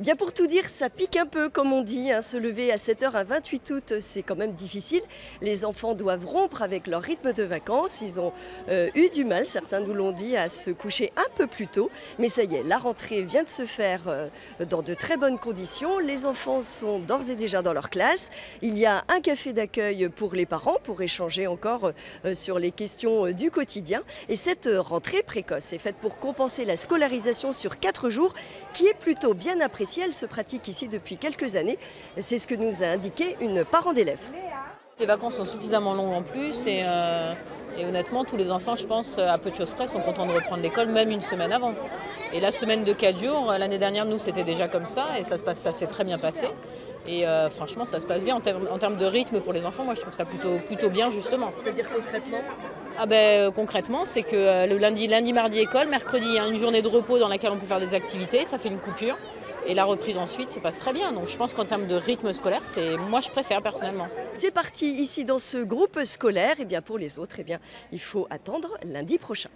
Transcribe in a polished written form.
Bien pour tout dire, ça pique un peu comme on dit, se lever à 7 h un 28 août, c'est quand même difficile. Les enfants doivent rompre avec leur rythme de vacances, ils ont eu du mal, certains nous l'ont dit, à se coucher un peu plus tôt. Mais ça y est, la rentrée vient de se faire dans de très bonnes conditions. Les enfants sont d'ores et déjà dans leur classe. Il y a un café d'accueil pour les parents pour échanger encore sur les questions du quotidien. Et cette rentrée précoce est faite pour compenser la scolarisation sur 4 jours qui est plutôt bien appréciée. Elle se pratique ici depuis quelques années. C'est ce que nous a indiqué une parent d'élève. Les vacances sont suffisamment longues en plus et honnêtement, tous les enfants, je pense, à peu de choses près, sont contents de reprendre l'école, même une semaine avant. Et la semaine de 4 jours, l'année dernière, nous, c'était déjà comme ça et ça s'est très bien passé. Et franchement, ça se passe bien en termes de rythme pour les enfants. Moi, je trouve ça plutôt bien, justement. C'est-à-dire concrètement? Concrètement, c'est que le lundi, mardi, école, mercredi, il y a une journée de repos dans laquelle on peut faire des activités, ça fait une coupure. Et la reprise ensuite se passe très bien. Donc je pense qu'en termes de rythme scolaire, moi je préfère personnellement. C'est parti ici dans ce groupe scolaire. Et bien pour les autres, il faut attendre lundi prochain.